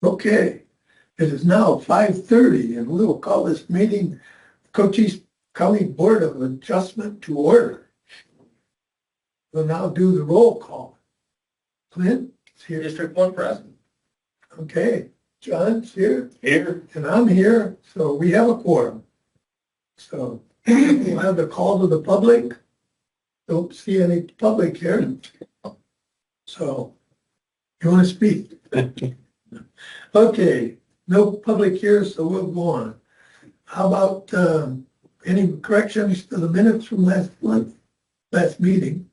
Okay, it is now 5:30 and we will call this meeting Cochise County Board of Adjustment to order. We'll now do the roll call. Clint is here. District 1 present. Okay, John's here. Here. And I'm here, so we have a quorum. So we'll have the call to the public. Don't see any public here. So you want to speak? Okay, no public here, so we'll go on. How about any corrections to the minutes from last meeting?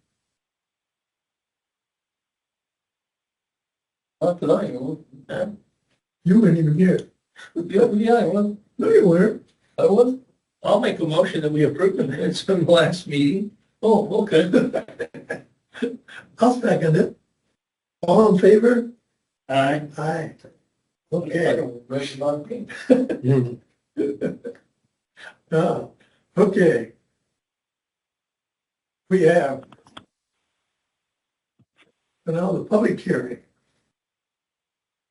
Not tonight. You weren't even here. Yeah, I was. No, you weren't. I was. I'll make a motion that we approve the minutes from the last meeting. Oh, okay. I'll second it. All in favor? Aye. Aye. Okay. Okay. We have now the public hearing.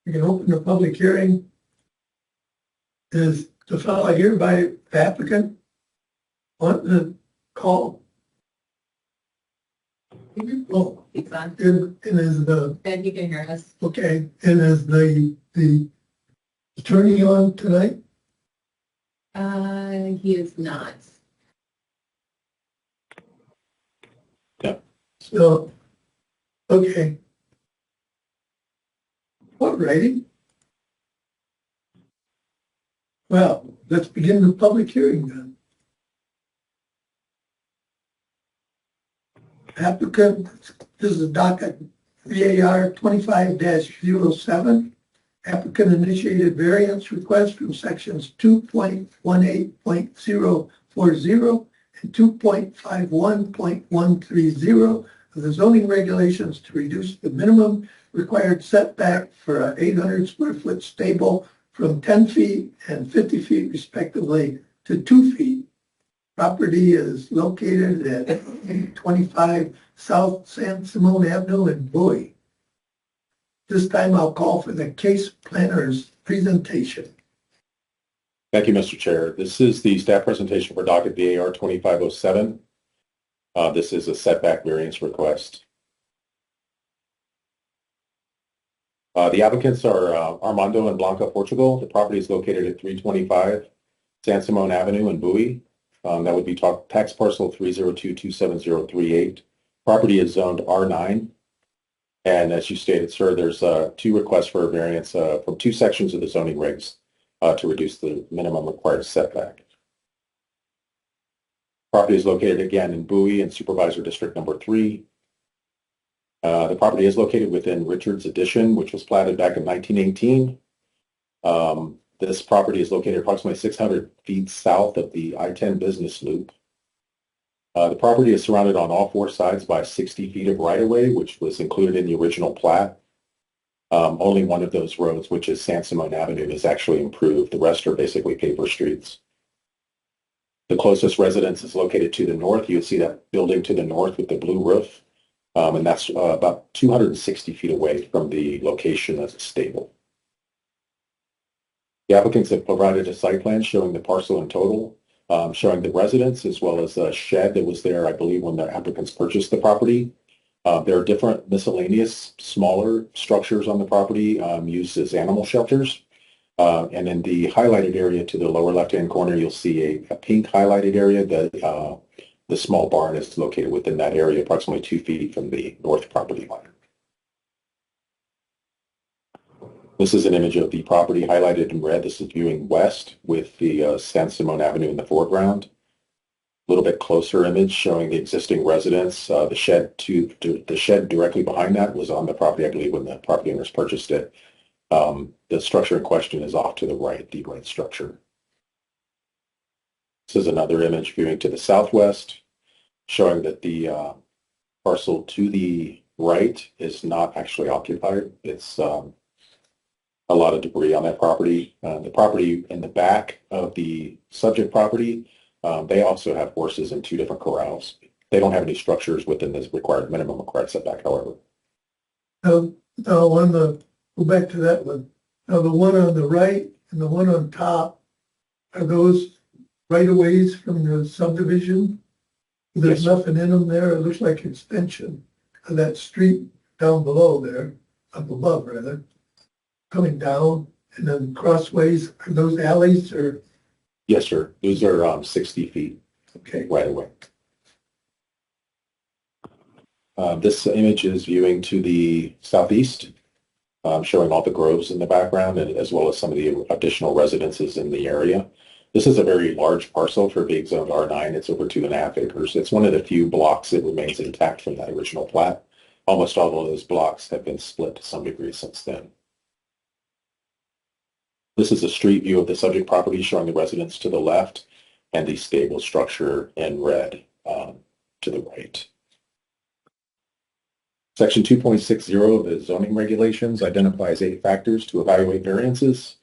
We can open the public hearing. Is the fellow here by the applicant want the call? Oh, It's on, and is the, and you can hear us. okay, and is the attorney on tonight? He is not. So, okay. All righty. Well, let's begin the public hearing then. Applicant, this is docket VAR 25-07. Applicant initiated variance request from sections 2.18.040 and 2.51.130 of the zoning regulations to reduce the minimum required setback for an 800 square foot stable from 10 feet and 50 feet respectively to 2 feet. Property is located at 25 South San Simon Avenue in Bowie. This time I'll call for the case planner's presentation. Thank you, Mr. Chair. This is the staff presentation for docket VAR 2507. This is a setback variance request. The applicants are Armando and Blanca Portugal. The property is located at 325 San Simon Avenue in Bowie. That would be tax parcel 302-27038. Property is zoned R9. And as you stated, sir, there's two requests for a variance from two sections of the zoning regs to reduce the minimum required setback. Property is located again in Bowie in Supervisor District Number 3. The property is located within Richards Addition, which was platted back in 1918. This property is located approximately 600 feet south of the I-10 business loop. The property is surrounded on all four sides by 60 feet of right-of-way, which was included in the original plat. Only one of those roads, which is San Simon Avenue, is actually improved. The rest are basically paper streets. The closest residence is located to the north. You see that building to the north with the blue roof, and that's about 260 feet away from the location as a stable. The applicants have provided a site plan showing the parcel in total, showing the residence as well as a shed that was there, I believe, when the applicants purchased the property. There are different miscellaneous smaller structures on the property used as animal shelters. And in the highlighted area to the lower left-hand corner, you'll see a pink highlighted area that the small barn is located within that area, approximately 2 feet from the north property line. This is an image of the property highlighted in red. This is viewing west with the San Simon Avenue in the foreground. A little bit closer image showing the existing residence. The shed directly behind that was on the property, I believe, when the property owners purchased it. The structure in question is off to the right structure. This is another image viewing to the southwest, showing that the parcel to the right is not actually occupied. It's a lot of debris on that property. The property in the back of the subject property, they also have horses in two different corrals. They don't have any structures within this minimum required setback, however. I want to go back to that one. Now, the one on the right and the one on top, are those right-of-ways from the subdivision? There's Yes. nothing in them there. It looks like extension of that street down below there, up above rather, coming down and then crossways. Are those alleys or, Yes, sir. Those are 60 feet okay, right away. This image is viewing to the southeast, showing all the groves in the background and as well as some of the additional residences in the area. This is a very large parcel for being zoned R9. It's over 2.5 acres. It's one of the few blocks that remains intact from that original plat. Almost all of those blocks have been split to some degree since then. This is a street view of the subject property showing the residence to the left and the stable structure in red to the right. Section 2.60 of the zoning regulations identifies 8 factors to evaluate variances.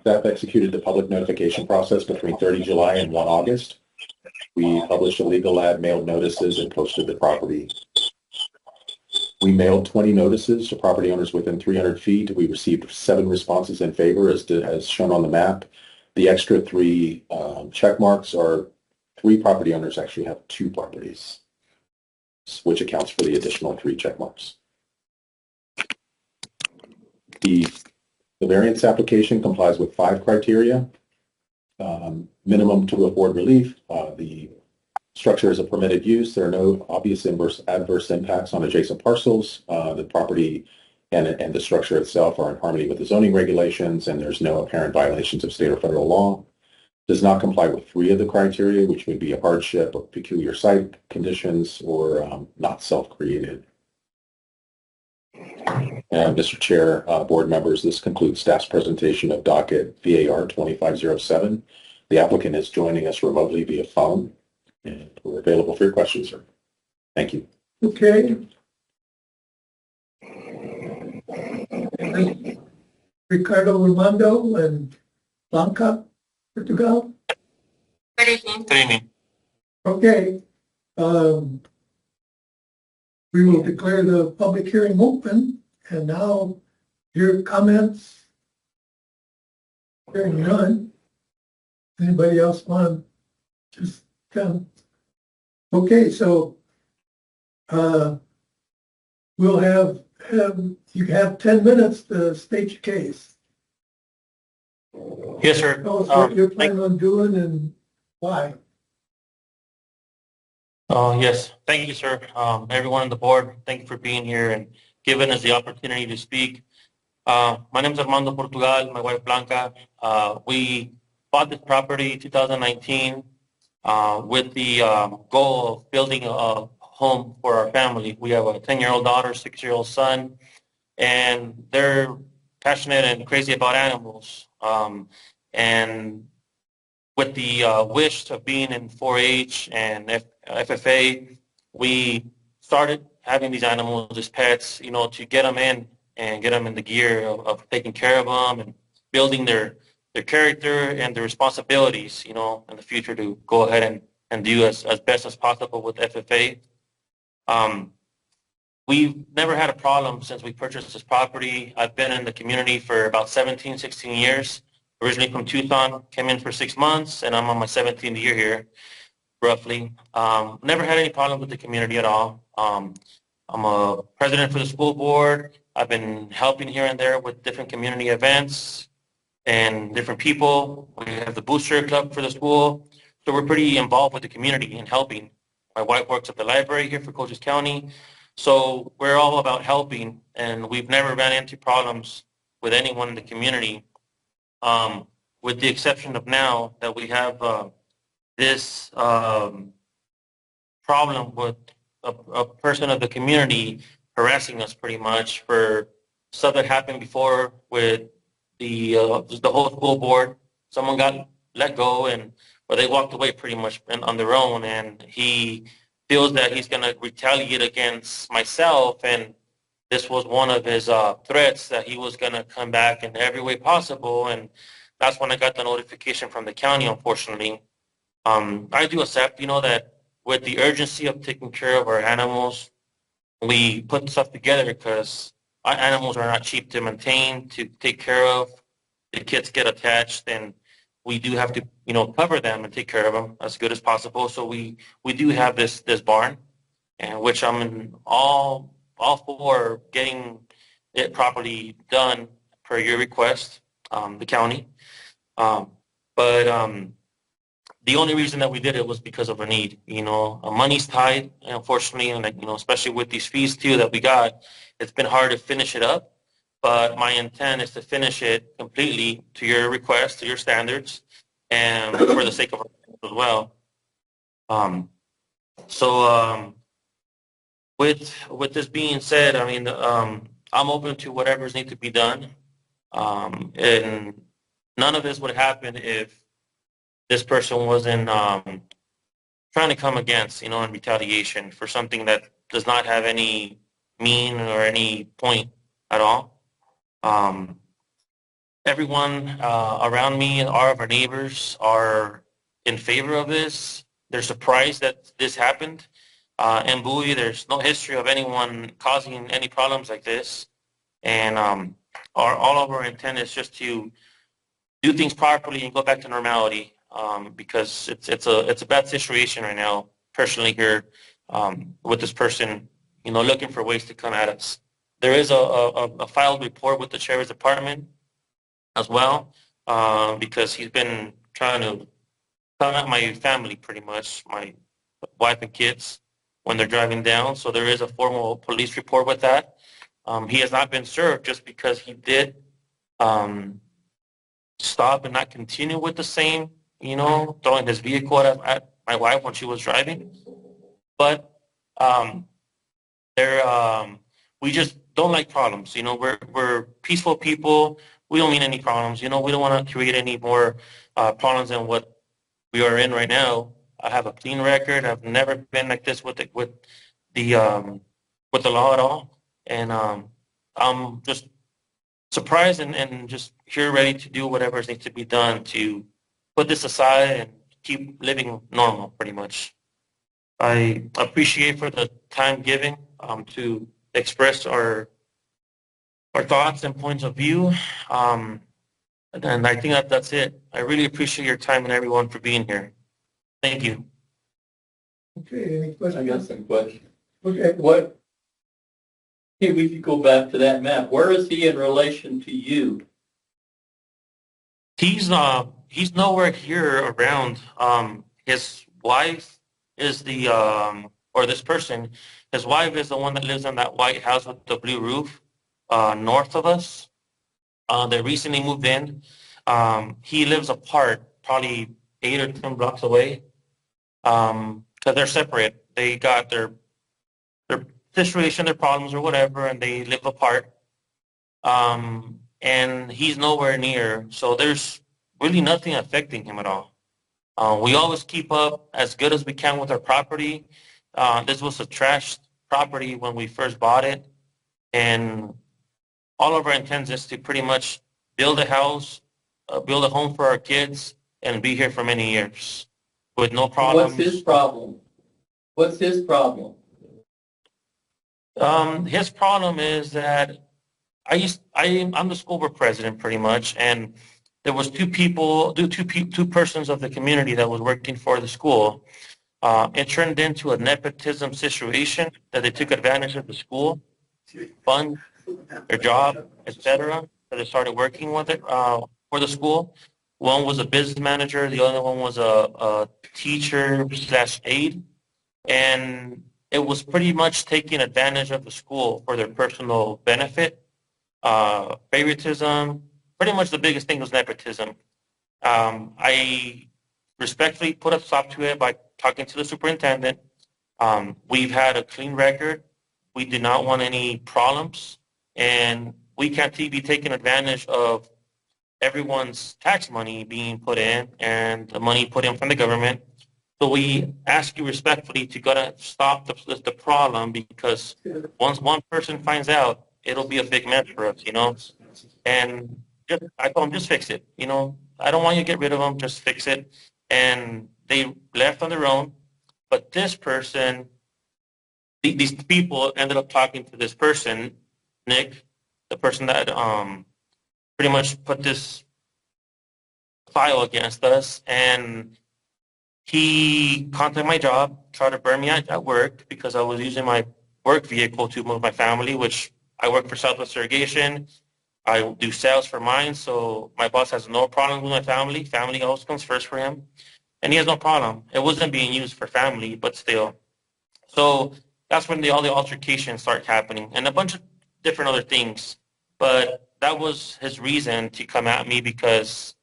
Staff executed the public notification process between 30 July and 1 August. We published a legal ad, mailed notices, and posted the property. We mailed 20 notices to property owners within 300 feet. We received 7 responses in favor as shown on the map. The extra 3 check marks are 3 property owners actually have 2 properties, which accounts for the additional 3 check marks. The variance application complies with 5 criteria. Minimum to afford relief. The structure is a permitted use. There are no obvious adverse impacts on adjacent parcels. The property and the structure itself are in harmony with the zoning regulations, and there's no apparent violations of state or federal law. Does not comply with 3 of the criteria, which would be a hardship or peculiar site conditions or not self-created. Mr. Chair, board members, this concludes staff's presentation of docket VAR 2507. The applicant is joining us remotely via phone, and we're available for your questions, sir. Thank you. okay. Ricardo Raimondo and Blanca Portugal. Good evening. Good evening. Okay. We will declare the public hearing open, and now your comments. Hearing none. Anybody else want to just come? Okay, so we'll have you have 10 minutes to state your case. Yes, sir. Tell us what you're planning on doing and why. Yes, thank you, sir. Everyone on the board, thank you for being here and giving us the opportunity to speak. My name is Armando Portugal, my wife Blanca. We bought this property 2019 with the goal of building a home for our family. We have a 10-year-old daughter, 6-year-old son, and they're passionate and crazy about animals. And with the wish of being in 4-H and FFA, we started having these animals as pets, you know, to get them in and get them in the gear of taking care of them and building their character and their responsibilities, you know, in the future to go ahead and do as best as possible with FFA. We've never had a problem since we purchased this property. I've been in the community for about 17, 16 years. Originally from Tucson, came in for 6 months, and I'm on my 17th year here, roughly. Never had any problems with the community at all. I'm a president for the school board. I've been helping here and there with different community events and different people. We have the booster club for the school. So we're pretty involved with the community and helping. My wife works at the library here for Cochise County. So we're all about helping, and we've never ran into problems with anyone in the community. With the exception of now that we have this problem with a person of the community harassing us pretty much for stuff that happened before with the whole school board. Someone got let go or they walked away pretty much on their own, and he feels that he's going to retaliate against myself, and this was one of his threats that he was going to come back in every way possible, and that's when I got the notification from the county, unfortunately. I do accept, you know, that with the urgency of taking care of our animals, we put stuff together because our animals are not cheap to maintain, to take care of. The kids get attached, and we do have to, cover them and take care of them as good as possible. So we do have this barn, and which I'm in all for getting it properly done per your request, the county. But the only reason that we did it was because of a need. Money's tied, unfortunately, and especially with these fees too that we got, it's been hard to finish it up. But my intent is to finish it completely to your request, to your standards, and for the sake of our as well. So with this being said, I mean, I'm open to whatever's need to be done, and none of this would happen if this person wasn't trying to come against, in retaliation for something that does not have any mean or any point at all. Everyone around me, all of our neighbors are in favor of this. They're surprised that this happened. In Bowie, there's no history of anyone causing any problems like this. And all of our intent is just to do things properly and go back to normality, because it's a bad situation right now, personally here, with this person, looking for ways to come at us. There is a filed report with the sheriff's department as well, because he's been trying to come at my family, pretty much, my wife and kids, when they're driving down. So there is a formal police report with that. He has not been served just because he did stop and not continue with the same, throwing his vehicle at my wife when she was driving. But we just don't like problems. We're peaceful people. We don't mean any problems. We don't want to create any more problems than what we are in right now. I have a clean record. I've never been like this with the law at all, and I'm just surprised and just here ready to do whatever needs to be done to put this aside and keep living normal, pretty much. I appreciate for the time given to express our thoughts and points of view. And I think that's it. I really appreciate your time and everyone for being here. Thank you. Okay, any I questions? got some questions. Okay, What, hey, we could go back to that map. Where is he in relation to you? He's nowhere here around. His wife is or this person. His wife is the one that lives in that white house with the blue roof, north of us. They recently moved in. He lives apart, probably 8 or 10 blocks away. Because they're separate. They got their situation, their problems, or whatever, and they live apart. And he's nowhere near, so there's really nothing affecting him at all. We always keep up as good as we can with our property. This was a trashed property when we first bought it, and all of our intents is to pretty much build a house, build a home for our kids, and be here for many years with no problems. What's his problem? What's his problem? His problem is that I'm the school board president pretty much, and there was two persons of the community that was working for the school. It turned into a nepotism situation that they took advantage of the school fund, their job, etc. So they started working with it for the school. One was a business manager, the other one was a teacher/aide, and it was pretty much taking advantage of the school for their personal benefit. Favoritism, pretty much the biggest thing was nepotism. I respectfully put a stop to it by talking to the superintendent. We've had a clean record. We do not want any problems, and we can't be taking advantage of everyone's tax money being put in and the money put in from the government. So we ask you respectfully to gotta stop the problem, because once one person finds out, it'll be a big mess for us, And I told them, just fix it, I don't want you to get rid of them, just fix it. And they left on their own. But this person, these people ended up talking to this person, Nick, the person that pretty much put this file against us, and he contacted my job, tried to burn me at work because I was using my work vehicle to move my family, which I work for Southwest Irrigation. I do sales for mine, so my boss has no problem with my family. Family always comes first for him, and he has no problem. It wasn't being used for family, but still. So that's when all the altercations start happening and a bunch of different other things. But that was his reason to come at me because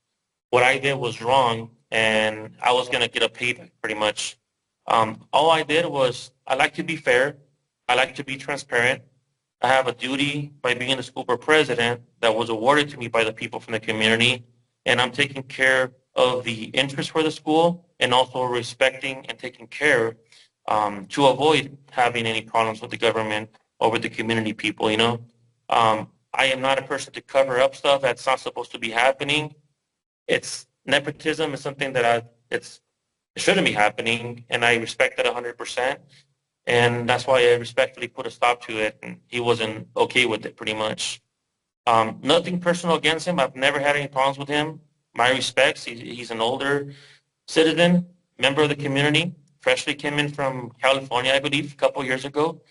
what I did was wrong and I was going to get a payback pretty much. All I did was I like to be fair. I like to be transparent. I have a duty by being the school board president that was awarded to me by the people from the community, and I'm taking care of the interest for the school and also respecting and taking care to avoid having any problems with the government or with the community people, you know. I am not a person to cover up stuff that's not supposed to be happening. It's nepotism is something that it shouldn't be happening, and I respect that 100%. And that's why I respectfully put a stop to it, and he wasn't okay with it pretty much. Nothing personal against him. I've never had any problems with him. My respects. He's an older citizen, member of the community, freshly came in from California, I believe, a couple of years ago.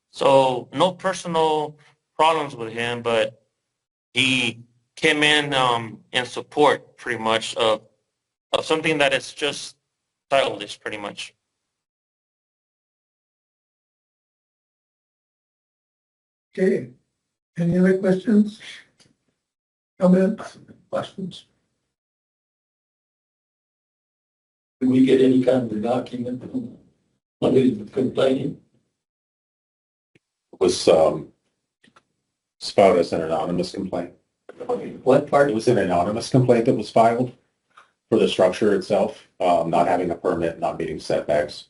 So no personal problems with him, but he came in support pretty much of something that is just childish pretty much. Okay, any other questions? Comments? Questions? Did we get any kind of document from somebody complaining? Was filed as an anonymous complaint. What part? It was an anonymous complaint that was filed for the structure itself, not having a permit, not meeting setbacks.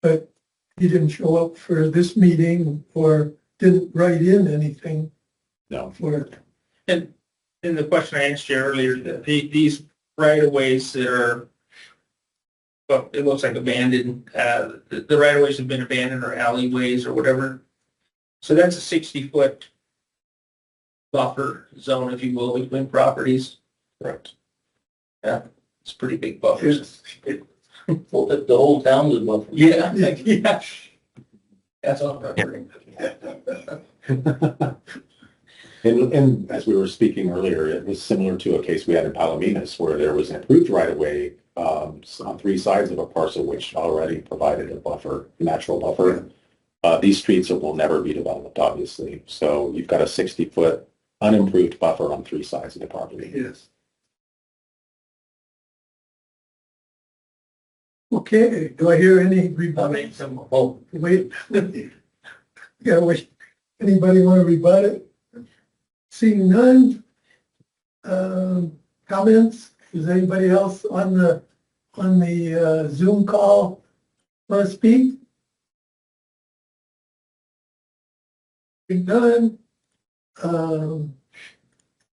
But he didn't show up for this meeting or didn't write in anything No. for it. And in the question I asked you earlier, these right-of-ways that are, well, it looks like abandoned, the right-of-ways have been abandoned or alleyways or whatever. So that's a 60-foot buffer zone, if you will, between properties. Correct. It's a pretty big buffer. Well, the whole town was buffered. Yeah, yeah. That's all record. And as we were speaking earlier, it was similar to a case we had in Palominas where there was an approved right-of-way on 3 sides of a parcel which already provided a buffer, natural buffer. These streets will never be developed, obviously. So you've got a 60-foot unimproved buffer on 3 sides of the property. Yes. Okay, do I hear any I rebuttal? mean, some, oh, Wait. Gotta wait. Anybody want to rebut it? Seeing none. Comments? Is anybody else on the Zoom call want to speak? Seeing none.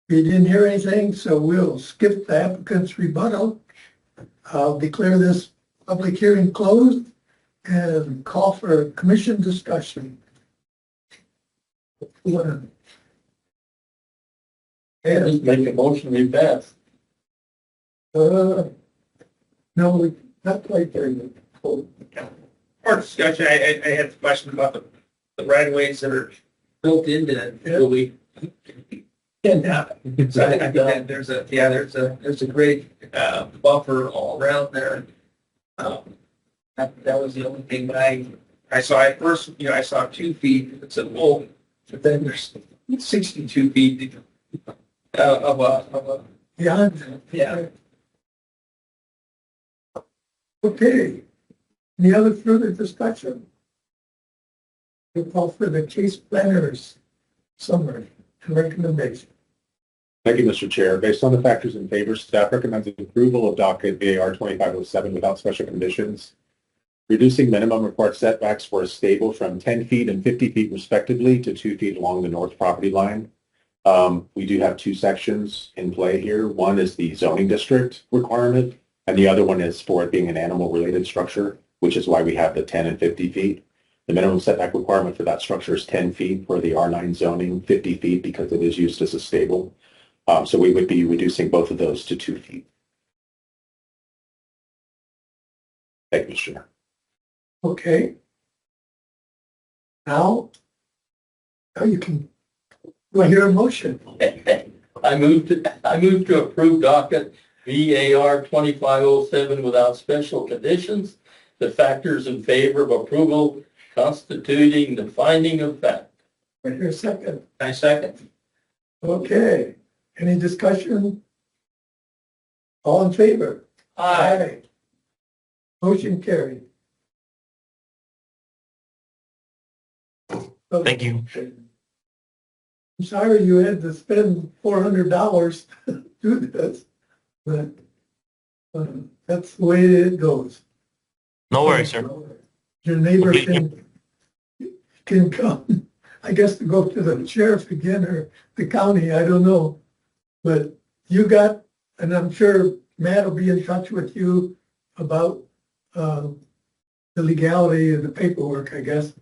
We didn't hear anything, so we'll skip the applicant's rebuttal. I'll declare this public hearing closed and call for a commission discussion. And make a motion to pass. No, not quite there yet. part discussion, I had a question about the right-of-ways that are built into that building. Yeah, so I think that there's a great buffer all around there. That was the only thing that I saw. At first, I saw 2 feet. It's a wall, but then there's 62 feet of a Yeah. Okay. Any other further discussion? We'll call for the case planner's summary and recommendation. Thank you, Mr. Chair. Based on the factors in favor, staff recommends approval of docket VAR 2507 without special conditions. Reducing minimum required setbacks for a stable from 10 feet and 50 feet respectively to 2 feet along the north property line. We do have 2 sections in play here. One is the zoning district requirement, and the other one is for it being an animal-related structure, which is why we have the 10 and 50 feet. The minimum setback requirement for that structure is 10 feet for the R9 zoning, 50 feet because it is used as a stable. So we would be reducing both of those to 2 feet. Thank you, Mr. Chair. Okay. Now you can, do I hear a motion? I move to approve docket VAR 2507 without special conditions. The factors in favor of approval constituting the finding of fact. I hear a second. I second. Okay. Any discussion? All in favor? Aye. Motion carried. Thank you. I'm sorry you had to spend $400 to do this, but that's the way it goes. No worries, sir. Your neighbor can come, I guess, to go to the sheriff again or the county, I don't know. But you got, and I'm sure Matt will be in touch with you about the legality of the paperwork, I guess.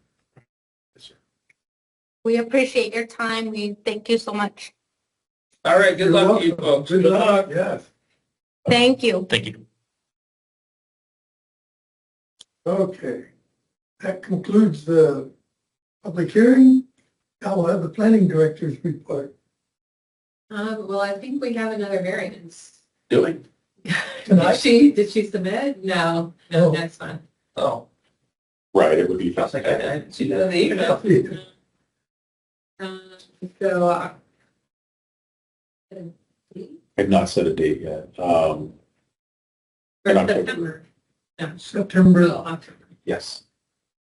We appreciate your time. We thank you so much. All right, good You're luck to you welcome. folks. Good luck, yes. Thank you. Thank you. Okay, that concludes the public hearing. Now we'll have the planning director's report. Well, I think we have another variance. Doing? Tonight? Did she submit? No, No. next month. Oh, Right, it would be. I was like, I didn't see that in the email. So, I've not set a date yet. for In October. September. No, September, October. Yes.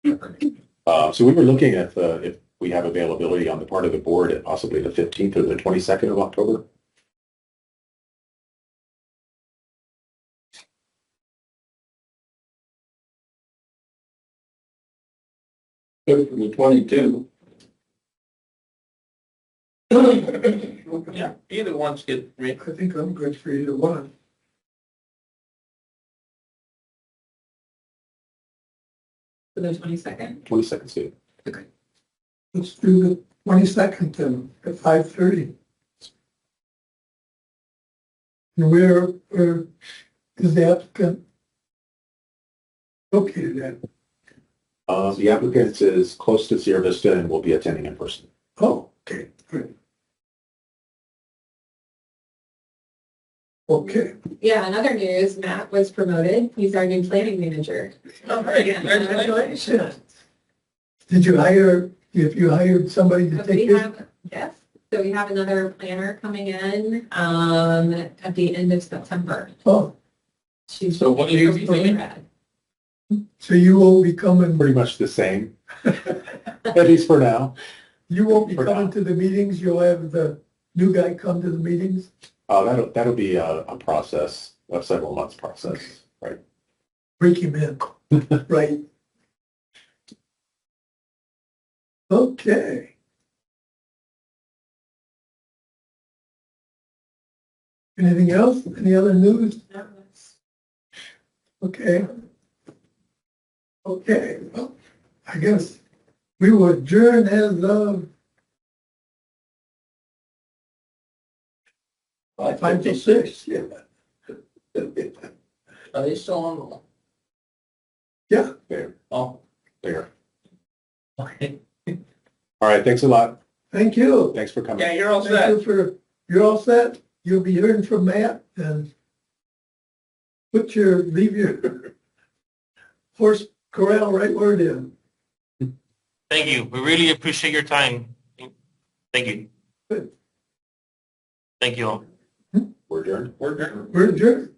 So we were looking at if we have availability on the part of the board at possibly the 15th or the 22nd of October. Good for the 22. Yeah, either one's good for me. I think I'm good for either one. For the 22nd. 22nd, Steve. Let's do the 22nd then at 5:30. And where is the applicant located at? The applicant is close to Sierra Vista and will be attending in person. Oh, okay, good. Okay, Yeah, in other news, Matt was promoted. He's our new planning manager. All right, congratulations. did you hire, if you hired somebody to We take this? have, yes, so we have another planner coming in, at the end of September. Oh, She's. So what are you doing? Rad. so you won't be coming, Pretty much the same, at least for now. you won't be For coming now. to the meetings, you'll have the new guy come to the meetings? That'll be a process, a several months process, right? Break him in, right? Okay. Anything else? Any other news? Okay. Okay, well, I guess we will adjourn as of 5:06, yeah. Are they still on? Yeah, There, Oh, there. okay. All right, thanks a lot. thank you. Thanks for coming. Yeah, you're all Thank set. you for, you're all set. You'll be hearing from Matt and leave your horse corral right where it is. Thank you. We really appreciate your time. Thank you. Good. Thank you all. We're adjourned. We're done. We're adjourned.